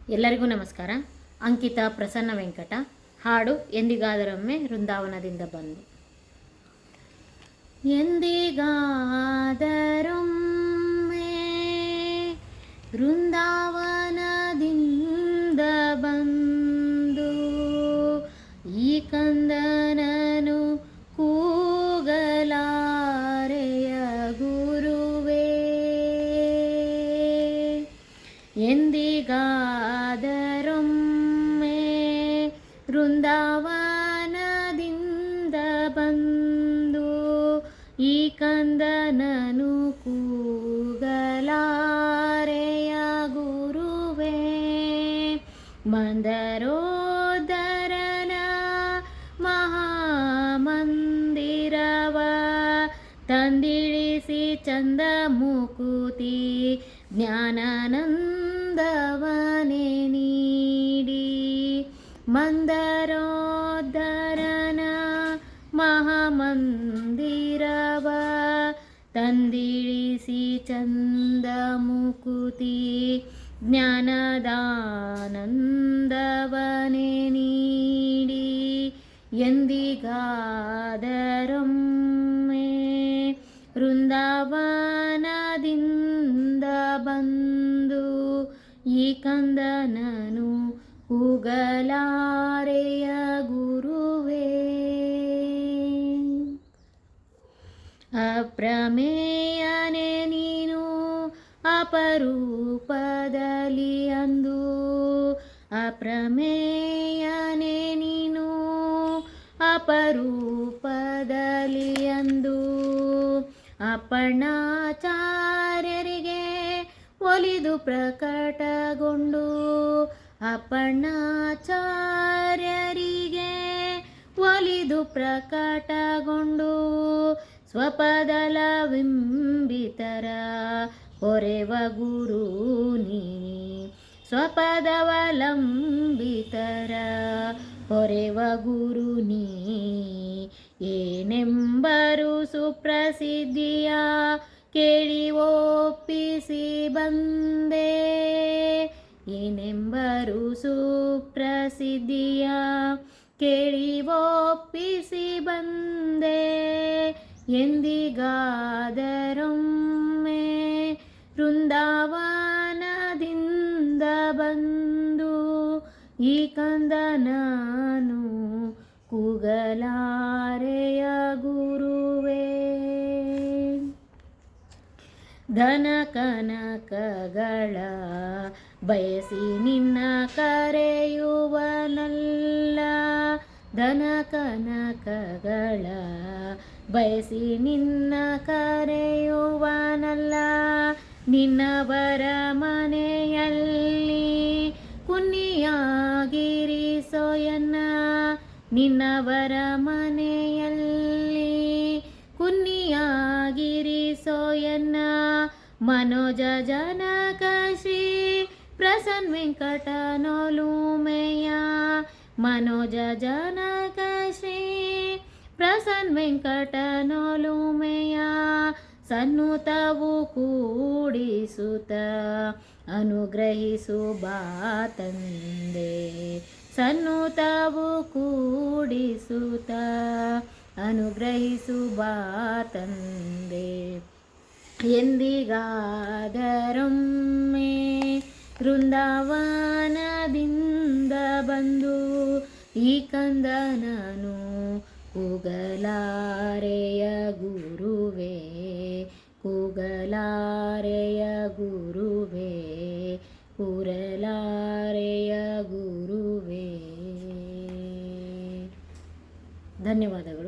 ಎಲ್ಲರಿಗೂ ನಮಸ್ಕಾರ. ಅಂಕಿತಾ ಪ್ರಸನ್ನ ವೆಂಕಟ. ಹಾಡು ಎಂದಿಗಾದರೊಮ್ಮೆ ವೃಂದಾವನದಿಂದ ಬಂದು. ಎಂದಿಗಾದರೊಮ್ಮೆ ವೃಂದಾವನದಿಂದ ಬಂದು ಈ ಕಂದನನು ಕೂಗಲಾರೆಯ ಗುರುವೇ. ಎಂದಿಗಾದರೊಮ್ಮೆ ವೃಂದಾವನದಿಂದ ಬಂದು ಈ ಕಂದನನು ಕೂಗಲಾರೆಯ ಗುರುವೇ. ಮಂದರೋದರನ ಮಹಾಮಂದಿರವ ತಂದಿಳಿಸಿ ಚಂದ ಮುಕುತಿ ಜ್ಞಾನಾನಂದವನೆ ನೀಡಿ. ಮಂದರೋದರನ ಮಹಾಮಂದಿರವ ತಂದಿಳಿಸಿ ಚಂದ ಮುಕುತಿ ಜ್ಞಾನದಾನಂದವನೆ ನೀಡಿ. ಎಂದಿಗಾದರೊಮ್ಮೆ ವೃಂದಾವನದಿಂದ ಬಂದು ಈ ಕಂದನನು ಕೂಗಲಾರೆಯ ಗುರುವೇ. ಅಪ್ರಮೇಯನೇ ನೀನು ಅಪರೂಪದಲ್ಲಿ ಅಂದು. ಅಪ್ರಮೇಯನೇ ನೀನು ಅಪರೂಪದಲ್ಲಿ ಅಂದು. ಅಪ್ಪಣ್ಣಾಚಾರ್ಯರಿಗೆ ಒಲಿದು ಪ್ರಕಟಗೊಂಡು. ಅಪ್ಪಣ್ಣಾಚಾರ್ಯರಿಗೆ ಒಲಿದು ಪ್ರಕಟಗೊಂಡು ಸ್ವಪದಲವಿಂಬಿತರ ಹೊರೆವ ಗುರು ನೀ. ಸ್ವಪದವಲಂಬಿತರ ಹೊರೆವ ಗುರು ನೀ. ಏನೆಂಬರು ಸುಪ್ರಸಿದ್ಧಿಯ ಕೇಳಿ ಒಪ್ಪಿಸಿ ಬಂದೆ. ಏನೆಂಬರು ಸುಪ್ರಸಿದ್ಧಿಯ ಕೇಳಿ ಒಪ್ಪಿಸಿ ಬಂದೆ. ಎಂದಿಗಾದರೊಮ್ಮೆ ವೃಂದಾವನದಿಂದ ಬಂದು ಈ ಕಂದನನು ಕೂಗಲಾರೆಯ ಗುರುವೇ. ಧನ ಕನಕಗಳ ಬಯಸಿ ನಿನ್ನ ಕರೆಯುವನಲ್ಲ. ಧನ ಕನಕಗಳ ಬಯಸಿ ನಿನ್ನ ಕರೆಯುವನಲ್ಲ. ನಿನ್ನವರ ಮನೆಯಲ್ಲಿ ಕುನ್ನಿಯಾಗಿರಿಸೋಯನ್ನ. ನಿನ್ನವರ ಮನೆಯಲ್ಲಿ ಕುನ್ನಿಯಾಗಿರಿಸೋಯನ್ನ. ಮನೋಜ ಜನಕ ಶ್ರೀ ಪ್ರಸನ್ನ ವೆಂಕಟನೊಲುಮೆಯ. ಮನೋಜ ಜನಕ ಶ್ರೀ ಪ್ರಸನ್ನ ವೆಂಕಟನೊಲುಮೆಯ. ಸನ್ನುತವು ಕೂಡಿಸುತ್ತ ಅನುಗ್ರಹಿಸು ಬಾ ತಂದೆ. ಸನ್ನುತವು ಕೂಡಿಸುತ್ತ ಅನುಗ್ರಹಿಸು ಬಾ ತಂದೆ. ಎಂದಿಗಾದರೊಮ್ಮೆ ವೃಂದಾವನದಿಂದ ಬಂದು ಈ ಕಂದನನು ಕೂಗಲಾರೆಯ ಗುರುವೇ. ಕೂಗಲಾರೆಯ ಗುರುವೇ. ಕೂರಲಾರೆಯ ಗುರುವೇ. ಧನ್ಯವಾದಗಳು.